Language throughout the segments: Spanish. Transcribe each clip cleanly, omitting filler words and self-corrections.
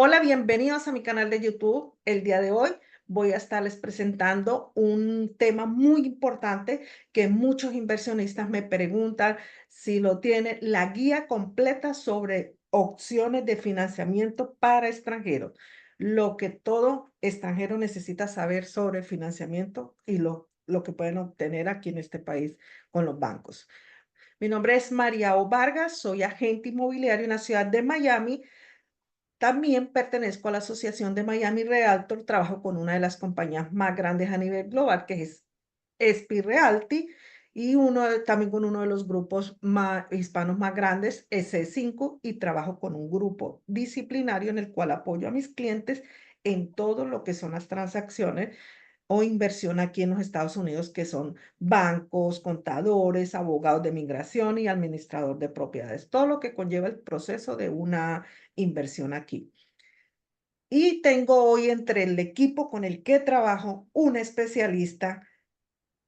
Hola, bienvenidos a mi canal de YouTube. El día de hoy voy a estarles presentando un tema muy importante que muchos inversionistas me preguntan si lo tiene, la guía completa sobre opciones de financiamiento para extranjeros, lo que todo extranjero necesita saber sobre financiamiento y lo que pueden obtener aquí en este país con los bancos. Mi nombre es María O. Vargas, soy agente inmobiliario en la ciudad de Miami. También pertenezco a la Asociación de Miami Realtor, trabajo con una de las compañías más grandes a nivel global, que es ESPI Realty, y también con uno de los grupos hispanos más grandes, S5, y trabajo con un grupo disciplinario en el cual apoyo a mis clientes en todo lo que son las transacciones o inversión aquí en los Estados Unidos, que son bancos, contadores, abogados de migración y administrador de propiedades, todo lo que conlleva el proceso de una inversión aquí. Y tengo hoy entre el equipo con el que trabajo un especialista,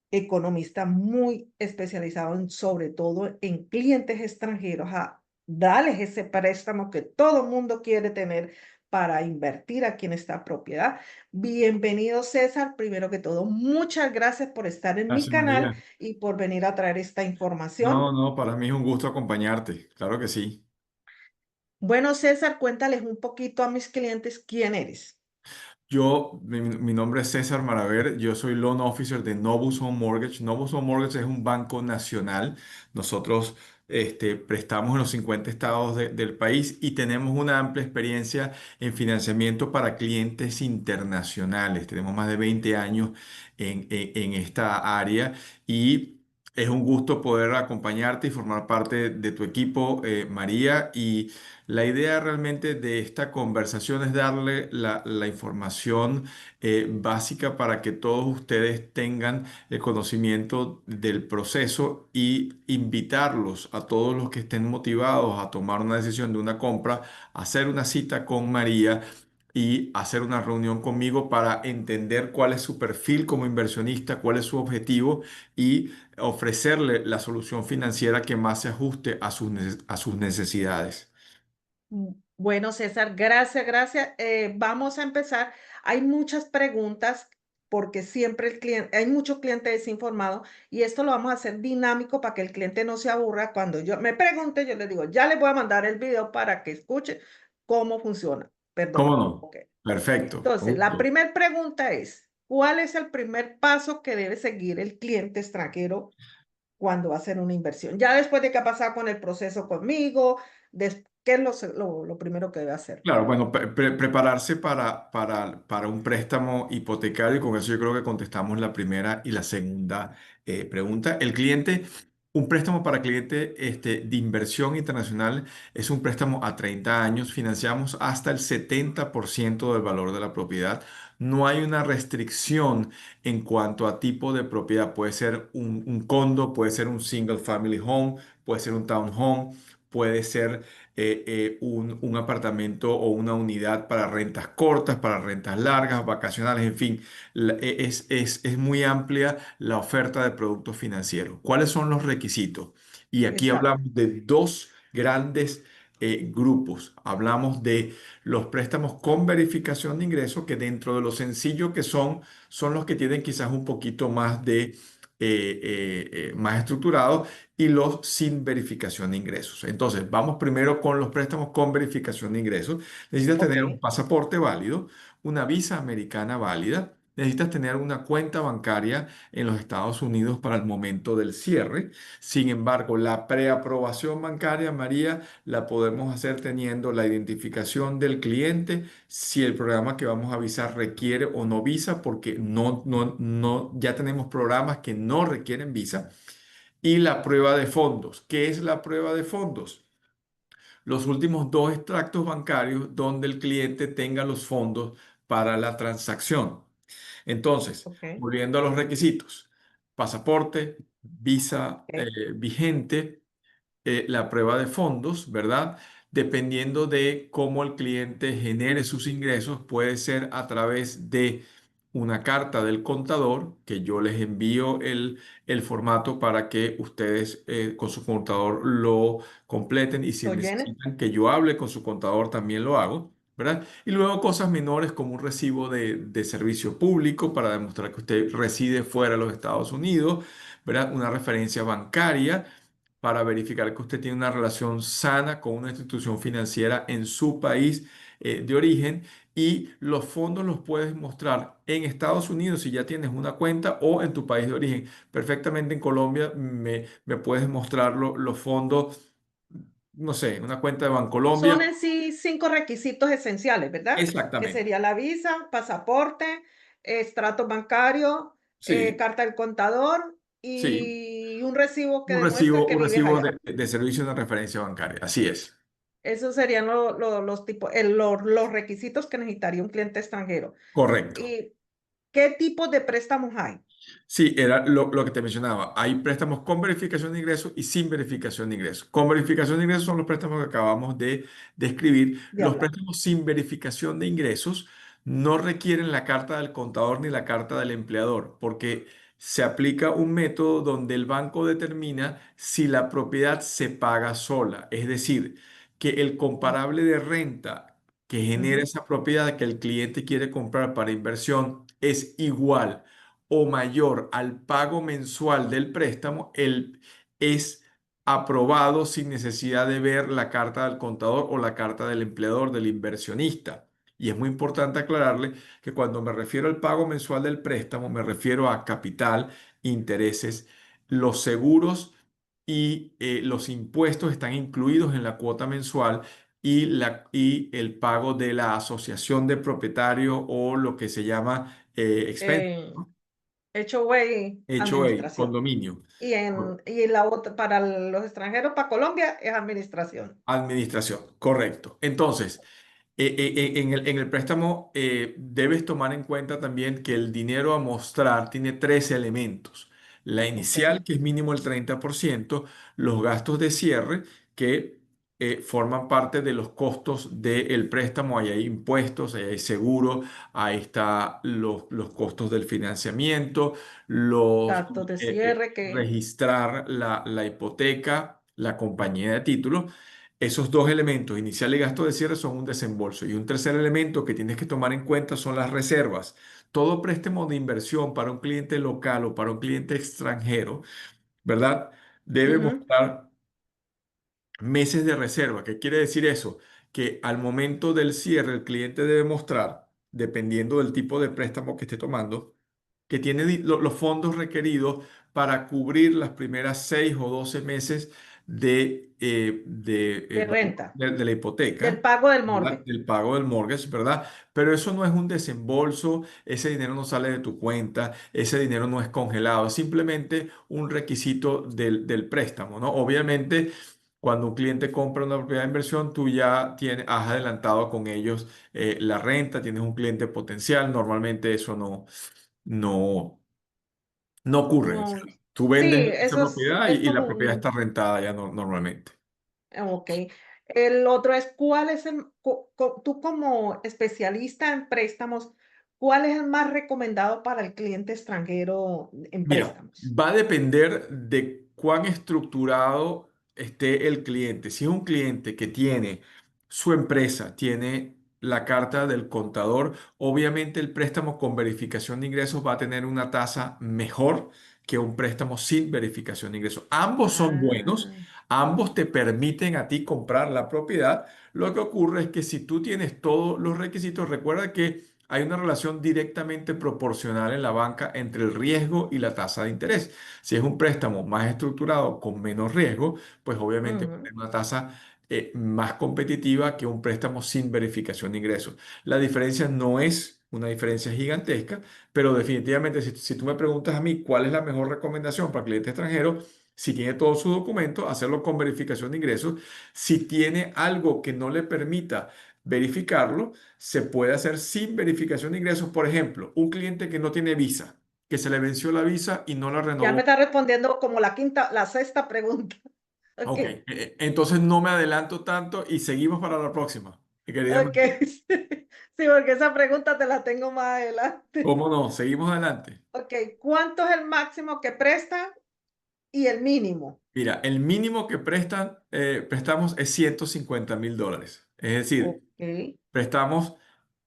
economista muy especializado sobre todo en clientes extranjeros, a darles ese préstamo que todo mundo quiere tener para invertir aquí en esta propiedad. Bienvenido, César. Primero que todo, muchas gracias por estar en mi Gracias, canal María. y por venir a traer esta información. No, no, para mí es un gusto acompañarte. Claro que sí. Bueno, César, cuéntales un poquito a mis clientes quién eres. Mi nombre es César Maraver, yo soy Loan Officer de Novus Home Mortgage. Novus Home Mortgage es un banco nacional. Nosotros prestamos en los 50 estados del país y tenemos una amplia experiencia en financiamiento para clientes internacionales. Tenemos más de 20 años en esta área y es un gusto poder acompañarte y formar parte de tu equipo, María. Y la idea realmente de esta conversación es darle la información básica para que todos ustedes tengan el conocimiento del proceso y invitarlos a todos los que estén motivados a tomar una decisión de una compra, a hacer una cita con María y hacer una reunión conmigo para entender cuál es su perfil como inversionista, cuál es su objetivo y ofrecerle la solución financiera que más se ajuste a a sus necesidades. Bueno, César, gracias, gracias. Vamos a empezar. Hay muchas preguntas porque siempre el cliente, hay mucho cliente desinformado y esto lo vamos a hacer dinámico para que el cliente no se aburra. Cuando yo me pregunte, yo le digo, ya le voy a mandar el video para que escuche cómo funciona. ¿Cómo Perdón. no? Ok. Perfecto. Con Entonces, la gusto. primera pregunta es, ¿cuál es el primer paso que debe seguir el cliente extranjero cuando va a hacer una inversión? Ya después de que ha pasado con el proceso conmigo, ¿qué es lo primero que debe hacer? Claro, bueno, prepararse para un préstamo hipotecario, y con eso yo creo que contestamos la primera y la segunda pregunta. Un préstamo para cliente de inversión internacional es un préstamo a 30 años, financiamos hasta el 70% del valor de la propiedad. No hay una restricción en cuanto a tipo de propiedad. Puede ser un condo, puede ser un single family home, puede ser un townhome, puede ser un apartamento o una unidad para rentas cortas, para rentas largas, vacacionales, en fin, es muy amplia la oferta de productos financieros. ¿Cuáles son los requisitos? Y aquí Exacto. hablamos de dos grandes grupos. Hablamos de los préstamos con verificación de ingresos, que dentro de lo sencillo que son los que tienen quizás un poquito más más estructurados y los sin verificación de ingresos. Entonces, vamos primero con los préstamos con verificación de ingresos. Necesitas Ok, tener un pasaporte válido, una visa americana válida. Necesitas tener una cuenta bancaria en los Estados Unidos para el momento del cierre. Sin embargo, la preaprobación bancaria, María, la podemos hacer teniendo la identificación del cliente, si el programa que vamos a visar requiere o no visa, porque ya tenemos programas que no requieren visa. Y la prueba de fondos. ¿Qué es la prueba de fondos? Los últimos dos extractos bancarios donde el cliente tenga los fondos para la transacción. Entonces, ok, volviendo a los requisitos, pasaporte, visa ok. vigente, la prueba de fondos, ¿verdad? Dependiendo de cómo el cliente genere sus ingresos, puede ser a través de una carta del contador, que yo les envío el formato para que ustedes con su contador lo completen, y si ¿Lo llene? necesitan que yo hable con su contador, también lo hago. ¿verdad? Y luego cosas menores como un recibo de servicio público para demostrar que usted reside fuera de los Estados Unidos, ¿verdad? Una referencia bancaria para verificar que usted tiene una relación sana con una institución financiera en su país de origen. Y los fondos los puedes mostrar en Estados Unidos si ya tienes una cuenta o en tu país de origen. Perfectamente en Colombia me puedes mostrar los fondos, no sé, una cuenta de Bancolombia. Son en sí 5 requisitos esenciales, ¿verdad? Que Exactamente. sería la visa, pasaporte, extracto bancario, Sí, carta del contador sí. y un recibo que demuestre que Un vives recibo allá. de servicio de referencia bancaria. Así es. Esos serían los tipos, los requisitos que necesitaría un cliente extranjero. Correcto. ¿Y qué tipos de préstamos hay? Sí, era lo que te mencionaba. Hay préstamos con verificación de ingresos y sin verificación de ingresos. Con verificación de ingresos son los préstamos que acabamos de describir. De Los hablar. préstamos sin verificación de ingresos no requieren la carta del contador ni la carta del empleador, porque se aplica un método donde el banco determina si la propiedad se paga sola. Es decir, que el comparable de renta que genera Ujú. esa propiedad que el cliente quiere comprar para inversión es igual o mayor al pago mensual del préstamo, es aprobado sin necesidad de ver la carta del contador o la carta del empleador, del inversionista. Y es muy importante aclararle que cuando me refiero al pago mensual del préstamo, me refiero a capital, intereses, los seguros y los impuestos están incluidos en la cuota mensual y el pago de la asociación de propietarios o lo que se llama expense, Eh, ¿no? HOA, HOA, administración. condominio. Y la otra, para los extranjeros, para Colombia, es administración. Administración, correcto. Entonces, en el préstamo debes tomar en cuenta también que el dinero a mostrar tiene tres elementos. La Ok. inicial, que es mínimo el 30%, los gastos de cierre, que forman parte de los costos del préstamo. Ahí hay impuestos, ahí hay seguro, ahí está los costos del financiamiento, los Gastos de cierre que registrar la hipoteca, la compañía de títulos. Esos dos elementos, inicial y gasto de cierre, son un desembolso. Y un tercer elemento que tienes que tomar en cuenta son las reservas. Todo préstamo de inversión para un cliente local o para un cliente extranjero, ¿verdad? Debe ujú, mostrar meses de reserva. ¿Qué quiere decir eso? Que al momento del cierre el cliente debe mostrar, dependiendo del tipo de préstamo que esté tomando, que tiene los fondos requeridos para cubrir las primeras 6 o 12 meses de renta, de la del hipoteca. pago del ¿Verdad? mortgage. Del pago del mortgage, ¿verdad? Pero eso no es un desembolso, ese dinero no sale de tu cuenta, ese dinero no es congelado, es simplemente un requisito del préstamo, ¿no? Obviamente, cuando un cliente compra una propiedad de inversión, tú ya has adelantado con ellos la renta, tienes un cliente potencial, normalmente eso no, no ocurre. O sea, No, tú sí, vendes esa eso propiedad es y la como propiedad está rentada ya normalmente. ok. El otro es, ¿cuál es tú como especialista en préstamos, cuál es el más recomendado para el cliente extranjero en Mira, préstamos? va a depender de cuán estructurado esté el cliente. Si es un cliente que tiene su empresa, tiene la carta del contador, obviamente el préstamo con verificación de ingresos va a tener una tasa mejor que un préstamo sin verificación de ingresos. Ambos son buenos, Ah, ambos te permiten a ti comprar la propiedad. Lo que ocurre es que si tú tienes todos los requisitos, recuerda que hay una relación directamente proporcional en la banca entre el riesgo y la tasa de interés. Si es un préstamo más estructurado con menos riesgo, pues obviamente va a ujú. tener una tasa más competitiva que un préstamo sin verificación de ingresos. La diferencia no es una diferencia gigantesca, pero definitivamente si tú me preguntas a mí cuál es la mejor recomendación para cliente extranjero, si tiene todos sus documentos, hacerlo con verificación de ingresos. Si tiene algo que no le permita verificarlo, se puede hacer sin verificación de ingresos. Por ejemplo, un cliente que no tiene visa, que se le venció la visa y no la Ya me renovó. está respondiendo como la quinta, la sexta pregunta. Ok, Ok, entonces no me adelanto tanto y seguimos para la próxima. Mi querida ok. María. Sí, porque esa pregunta te la tengo más adelante. ¿Cómo no? Seguimos adelante. Ok, ¿cuánto es el máximo que presta y el mínimo? Mira, el mínimo que prestamos es $150,000. Es decir, Ok, prestamos,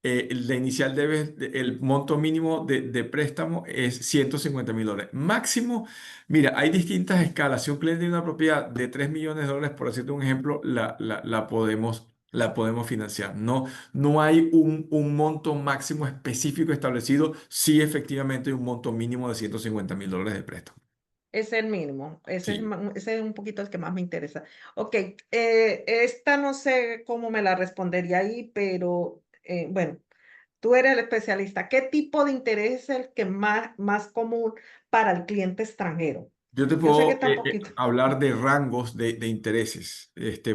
la inicial debe, el monto mínimo de préstamo es $150,000. Máximo, mira, hay distintas escalas. Si un cliente tiene una propiedad de $3 millones, por decirte un ejemplo, la podemos financiar. No, no hay un monto máximo específico establecido. Sí, efectivamente, hay un monto mínimo de $150,000 de préstamo. es el mínimo. Sí. Ese es un poquito el que más me interesa. Ok, esta no sé cómo me la respondería ahí, pero bueno, tú eres el especialista. ¿Qué tipo de interés es el que más común para el cliente extranjero? Yo te Yo sé que puedo está un poquito, hablar de rangos de intereses,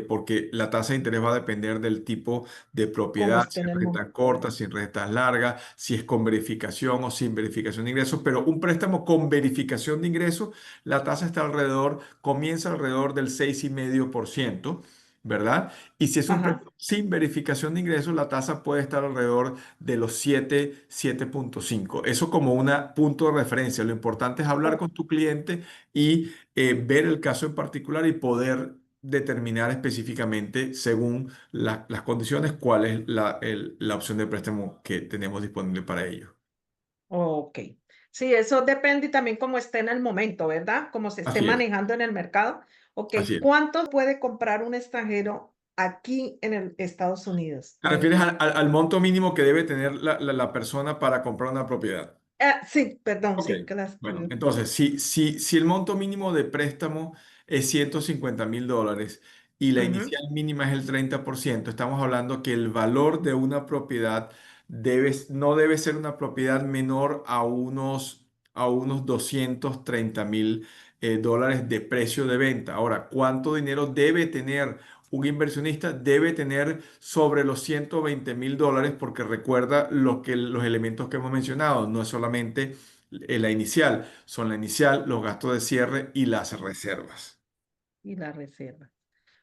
porque la tasa de interés va a depender del tipo de cómo propiedad, está si en es el mundo. renta corta, si es renta larga, si es con verificación o sin verificación de ingresos. Pero un préstamo con verificación de ingresos, la tasa está alrededor, comienza alrededor del 6,5%, ¿verdad? Y si es un Ajá, préstamo sin verificación de ingresos, la tasa puede estar alrededor de los 7,5. Eso como un punto de referencia. Lo importante es hablar o- con tu cliente y ver el caso en particular y poder determinar específicamente, según las condiciones, cuál es la opción de préstamo que tenemos disponible para ellos. ok. Sí, eso depende y también cómo esté en el momento, ¿verdad? Cómo se esté Así es, manejando en el mercado. Ok, así es. ¿cuánto puede comprar un extranjero aquí en el Estados Unidos? ¿Te refieres al monto mínimo que debe tener la persona para comprar una propiedad? Sí, perdón, Ok, sí, claro. bueno, entonces, si el monto mínimo de préstamo es $150,000 y la Ujú, inicial mínima es el 30%, estamos hablando que el valor de una propiedad no debe ser una propiedad menor a unos $230,000 de precio de venta. Ahora, ¿cuánto dinero debe tener un inversionista? Debe tener sobre los $120,000, porque recuerda los elementos que hemos mencionado, no es solamente la inicial, son la inicial, los gastos de cierre y las reservas. y la reserva.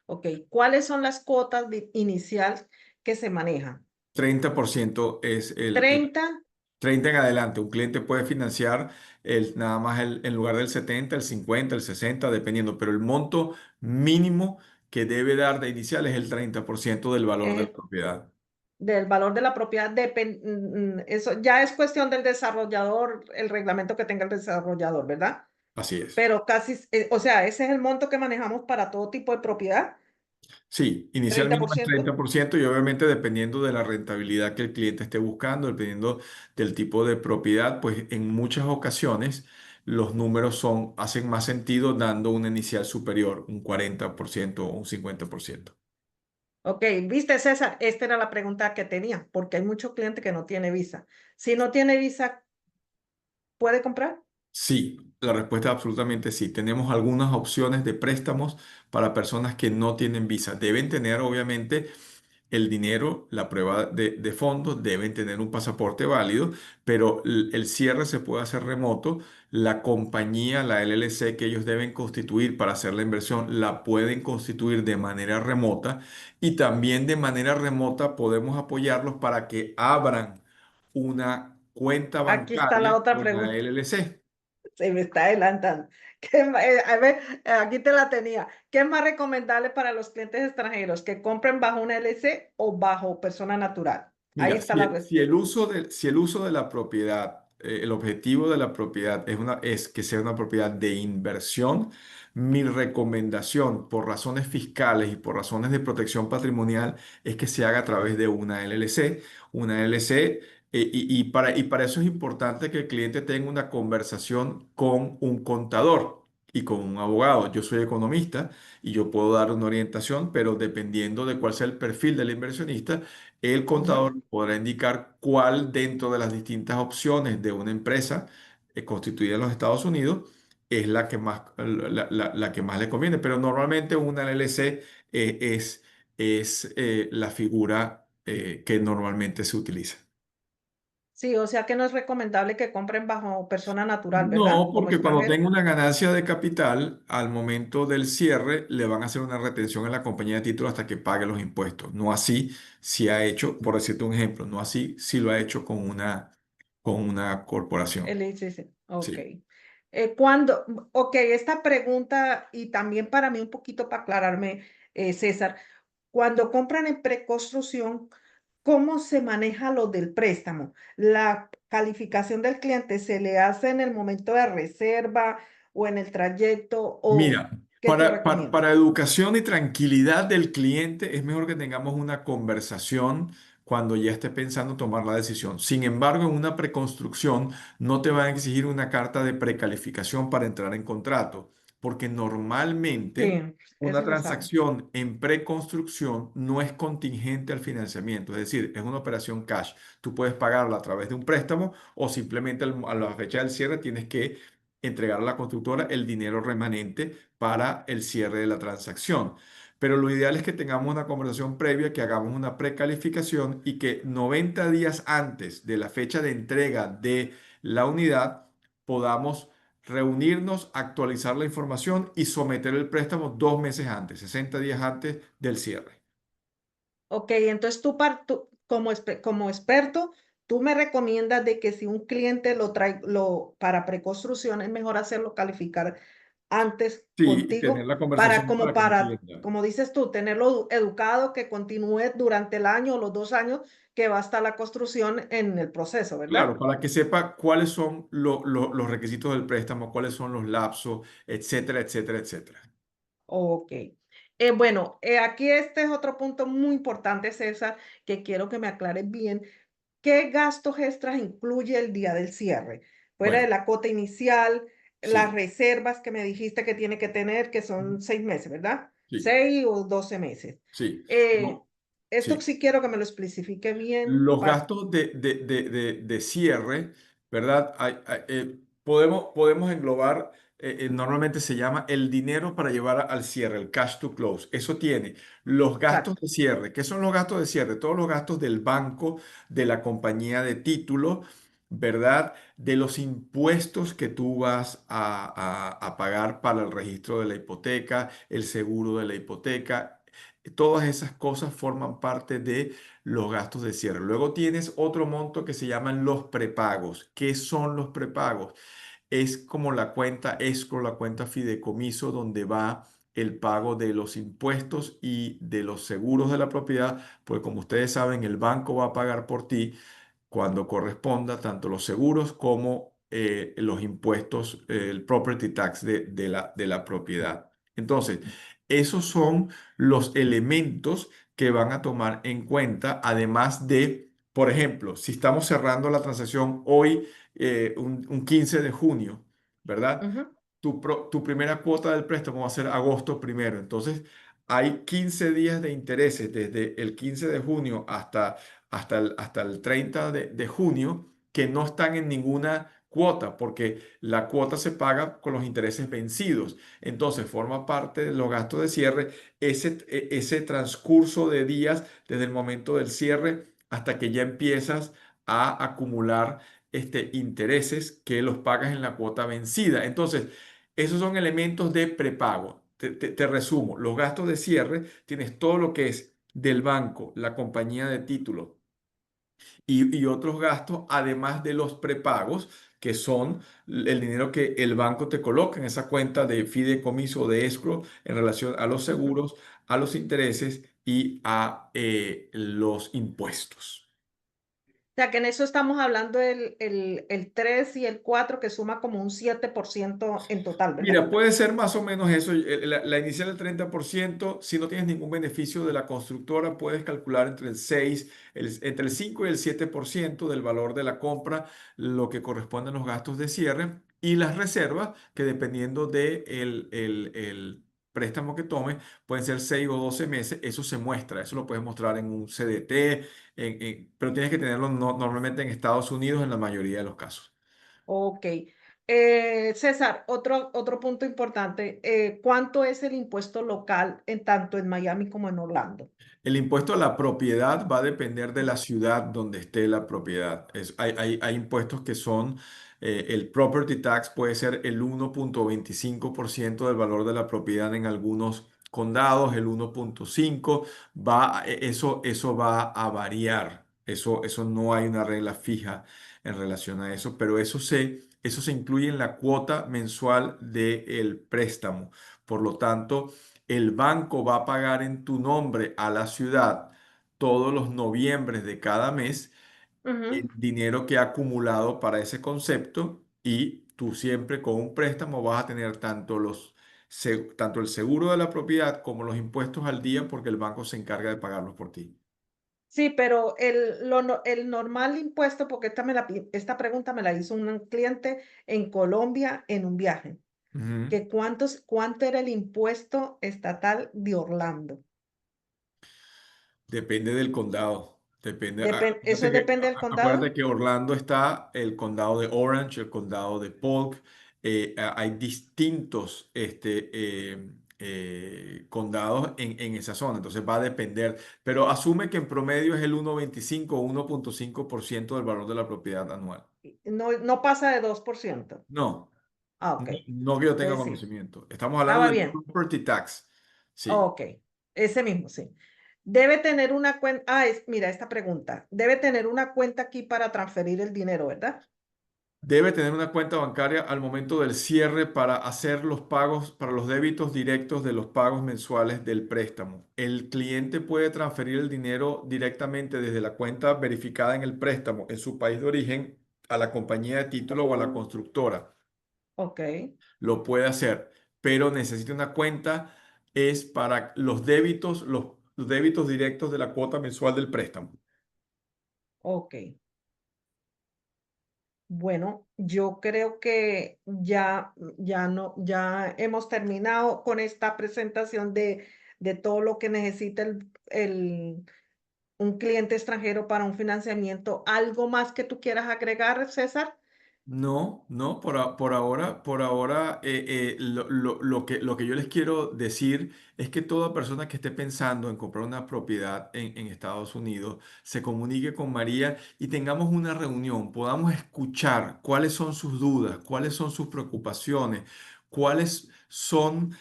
Ok, ¿cuáles son las cuotas inicial que se manejan? 30% es 30. 30 en adelante. Un cliente puede financiar nada más en lugar del 70, el 50, el 60, dependiendo, pero el monto mínimo que debe dar de inicial es el 30% del valor de la eh, propiedad. del valor de la propiedad, eso ya es cuestión del desarrollador, el reglamento que tenga el desarrollador, ¿verdad? Así es. Pero casi, o sea, ese es el monto que manejamos para todo tipo de propiedad, Sí, inicial treinta por mínima es ciento 30% y obviamente dependiendo de la rentabilidad que el cliente esté buscando, dependiendo del tipo de propiedad, pues en muchas ocasiones los números hacen más sentido dando una inicial superior, un 40% o un 50%. Ok, viste, César, esta era la pregunta que tenía, porque hay mucho cliente que no tiene visa. Si no tiene visa, ¿puede comprar? Sí, la respuesta es absolutamente sí. Tenemos algunas opciones de préstamos para personas que no tienen visa. Deben tener obviamente el dinero, la prueba de fondos, deben tener un pasaporte válido, pero el cierre se puede hacer remoto. La compañía, la LLC que ellos deben constituir para hacer la inversión, la pueden constituir de manera remota, y también de manera remota podemos apoyarlos para que abran una cuenta Aquí está bancaria la otra con la pregunta. LLC. Se me está adelantando. A ver, aquí te la tenía. ¿Qué es más recomendable para los clientes extranjeros? ¿Que compren bajo una LC o bajo persona natural? Ahí Mira, está si, la si el respuesta. uso de la propiedad, el objetivo de la propiedad es que sea una propiedad de inversión, mi recomendación por razones fiscales y por razones de protección patrimonial es que se haga a través de una LLC. Una LLC, y para eso es importante que el cliente tenga una conversación con un contador y con un abogado. Yo soy economista y yo puedo dar una orientación, pero dependiendo de cuál sea el perfil del inversionista, el Ujú. contador podrá indicar cuál dentro de las distintas opciones de una empresa constituida en los Estados Unidos es la que más le conviene. Pero normalmente una LLC es la figura que normalmente se utiliza. Sí, o sea que no es recomendable que compren bajo persona natural, ¿verdad? No, Como porque cuando extranjero. tenga una ganancia de capital, al momento del cierre, le van a hacer una retención en la compañía de títulos hasta que pague los impuestos. No así si ha hecho, por decirte un ejemplo, no así si lo ha hecho con una corporación. Sí, sí. Ok. Sí. Ok, esta pregunta y también para mí un poquito para aclararme, César. Cuando compran en preconstrucción, ¿cómo se maneja lo del préstamo? ¿La calificación del cliente se le hace en el momento de reserva o en el trayecto o Mira, qué tú recomiendas? para educación y tranquilidad del cliente es mejor que tengamos una conversación cuando ya esté pensando tomar la decisión. Sin embargo, en una preconstrucción no te van a exigir una carta de precalificación para entrar en contrato, porque normalmente Sí, una eso lo saben. transacción en preconstrucción no es contingente al financiamiento, es decir, es una operación cash. Tú puedes pagarla a través de un préstamo o simplemente a la fecha del cierre tienes que entregar a la constructora el dinero remanente para el cierre de la transacción. Pero lo ideal es que tengamos una conversación previa, que hagamos una precalificación y que 90 días antes de la fecha de entrega de la unidad podamos reunirnos, actualizar la información y someter el préstamo 2 meses antes, 60 días antes del cierre. Ok, entonces tú como, como experto, tú me recomiendas de que si un cliente lo trae para preconstrucción, es mejor hacerlo calificar antes Sí, y tener contigo la para conversación como para que para, entienda. como dices tú, tenerlo educado, que continúe durante el año o los 2 años que va a estar la construcción en el proceso, Claro, ¿verdad? para que sepa cuáles son los requisitos del préstamo, cuáles son los lapsos, etcétera, etcétera, etcétera. Ok. Bueno, aquí este es otro punto muy importante, César, que quiero que me aclares bien. ¿Qué gastos extras incluye el día del cierre? Fuera de Bueno, la cuota inicial, las sí, reservas que me dijiste que tiene que tener, que son 6 meses, ¿verdad? sí, 6 o 12 meses. sí. Eh, No, esto sí. sí quiero que me lo especifique bien. Los gastos de cierre, ¿verdad? Podemos englobar, normalmente se llama el dinero para llevar al cierre, el cash to close. Eso tiene los gastos Exacto. de cierre. ¿Qué son los gastos de cierre? Todos los gastos del banco, de la compañía de título, ¿verdad? De los impuestos que tú vas a pagar para el registro de la hipoteca, el seguro de la hipoteca. Todas esas cosas forman parte de los gastos de cierre. Luego tienes otro monto que se llaman los prepagos. ¿Qué son los prepagos? Es como la cuenta escrow, la cuenta fideicomiso, donde va el pago de los impuestos y de los seguros de la propiedad, pues como ustedes saben, el banco va a pagar por ti cuando corresponda tanto los seguros como los impuestos, el property tax de la propiedad. Entonces, esos son los elementos que van a tomar en cuenta, además de, por ejemplo, si estamos cerrando la transacción hoy, un 15 de junio, ¿verdad? Ujú, Tu primera cuota del préstamo va a ser agosto primero. Entonces, hay 15 días de intereses desde el 15 de junio hasta el 30 de junio que no están en ninguna cuota, porque la cuota se paga con los intereses vencidos. Entonces, forma parte de los gastos de cierre ese transcurso de días desde el momento del cierre hasta que ya empiezas a acumular intereses que los pagas en la cuota vencida. Entonces, esos son elementos de prepago. Te resumo, los gastos de cierre, tienes todo lo que es del banco, la compañía de título y otros gastos, además de los prepagos, que son el dinero que el banco te coloca en esa cuenta de fideicomiso o de escrow en relación a los ujú. seguros, a los intereses y a los impuestos. O sea, que en eso estamos hablando el 3 y el 4 que suma como un 7% en total, ¿verdad? Mira, puede ser más o menos eso. La inicial del 30%, si no tienes ningún beneficio de la constructora, puedes calcular entre el 5 y el 7% del valor de la compra, lo que corresponde a los gastos de cierre y las reservas, que dependiendo de el préstamo que tomes, pueden ser 6 o 12 meses. Eso se muestra, eso lo puedes mostrar en un CDT, pero tienes que tenerlo normalmente en Estados Unidos en la mayoría de los casos. Ok. César, otro punto importante. ¿Cuánto es el impuesto local en tanto en Miami como en Orlando? El impuesto a la propiedad va a depender de Mm, la ciudad donde esté la propiedad. Hay impuestos que son, el property tax puede ser el 1,25% del valor de la propiedad en algunos condados, el 1,5%, eso va a variar. Eso no hay una regla fija en relación a eso, pero eso se incluye en la cuota mensual del préstamo. Por lo tanto, el banco va a pagar en tu nombre a la ciudad todos los noviembres de cada mes el Ujú. dinero que ha acumulado para ese concepto y tú siempre con un préstamo vas a tener tanto el seguro de la propiedad como los impuestos al día porque el banco se encarga de pagarlos por ti. Sí, pero el normal impuesto, porque esta pregunta me la hizo un cliente en Colombia en un viaje, Ujú. que cuánto era el impuesto estatal de Orlando. Depende del condado. ¿Eso depende del Acuérdate condado? que Orlando está el condado de Orange, el condado de Polk. Hay distintos condados en esa zona. Entonces va a depender. Pero asume que en promedio es el 1,25 o 1,5% del valor de la propiedad anual. No pasa de 2%. No, Ah, no, okey. no que yo tenga Entonces sí, conocimiento. Estamos hablando estaba del bien. property tax. Sí. Okey, ese mismo, sí. Debe tener una cuenta. Mira, esta pregunta, debe tener una cuenta aquí para transferir el dinero, ¿verdad? Debe tener una cuenta bancaria al momento del cierre para hacer los pagos, para los débitos directos de los pagos mensuales del préstamo. El cliente puede transferir el dinero directamente desde la cuenta verificada en el préstamo en su país de origen a la compañía de título o a la constructora. Okey, Lo puede hacer, pero necesita una cuenta es para los débitos directos de la cuota mensual del préstamo. okey. Bueno, yo creo que ya hemos terminado con esta presentación de todo lo que necesita un cliente extranjero para un financiamiento. ¿Algo más que tú quieras agregar, César? No, no, por ahora, lo que yo les quiero decir es que toda persona que esté pensando en comprar una propiedad en Estados Unidos se comunique con María y tengamos una reunión, podamos escuchar cuáles son sus dudas, cuáles son sus preocupaciones, cuáles son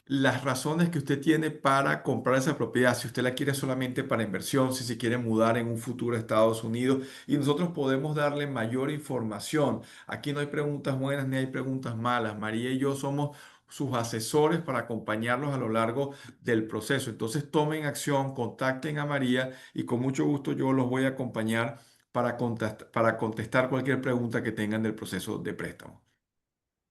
las razones que usted tiene para comprar esa propiedad, si usted la quiere solamente para inversión, si se quiere mudar en un futuro a Estados Unidos y nosotros podemos darle mayor información. Aquí no hay preguntas buenas ni hay preguntas malas. María y yo somos sus asesores para acompañarlos a lo largo del proceso. Entonces tomen acción, contacten a María y con mucho gusto yo los voy a acompañar para contestar cualquier pregunta que tengan del proceso de préstamo.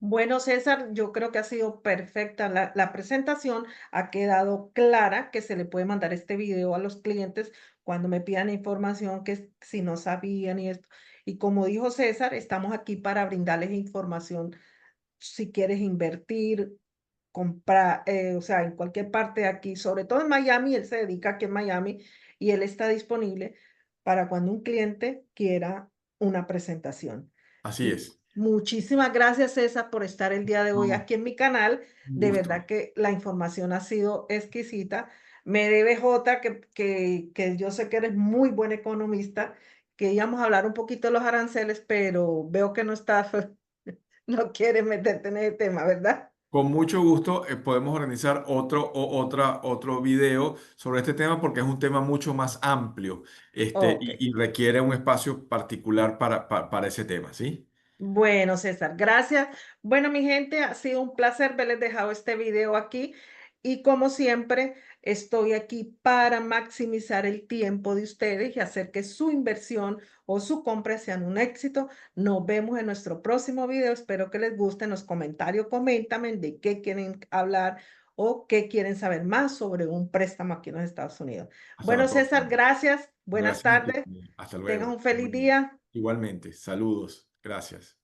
Bueno, César, yo creo que ha sido perfecta la presentación. Ha quedado clara que se le puede mandar este video a los clientes cuando me pidan información si no sabían y esto. Y como dijo César, estamos aquí para brindarles información si quieres invertir, comprar, o sea, en cualquier parte de aquí, sobre todo en Miami. Él se dedica aquí en Miami y él está disponible para cuando un cliente quiera una presentación. Así Y es. muchísimas gracias, César, por estar el día de hoy No, aquí en mi canal. un De gusto. verdad que la información ha sido exquisita. Me debe Jota, que yo sé que eres muy buen economista, que íbamos a hablar un poquito de los aranceles, pero veo que no estás, no quieres meterte en ese tema, ¿verdad? Con mucho gusto podemos organizar otro video sobre este tema porque es un tema mucho más amplio Ok. y requiere un espacio particular para ese tema, ¿sí? Bueno, César, gracias. Bueno, mi gente, ha sido un placer haberles dejado este video aquí y como siempre, estoy aquí para maximizar el tiempo de ustedes y hacer que su inversión o su compra sean un éxito. Nos vemos en nuestro próximo video. Espero que les guste. En los comentarios, coméntame de qué quieren hablar o qué quieren saber más sobre un préstamo aquí en los Estados Unidos. Hasta la Bueno, César, próxima. gracias. Buenas Gracias a ti. tardes. Hasta Tengas luego. un feliz día. Igualmente, saludos. Gracias.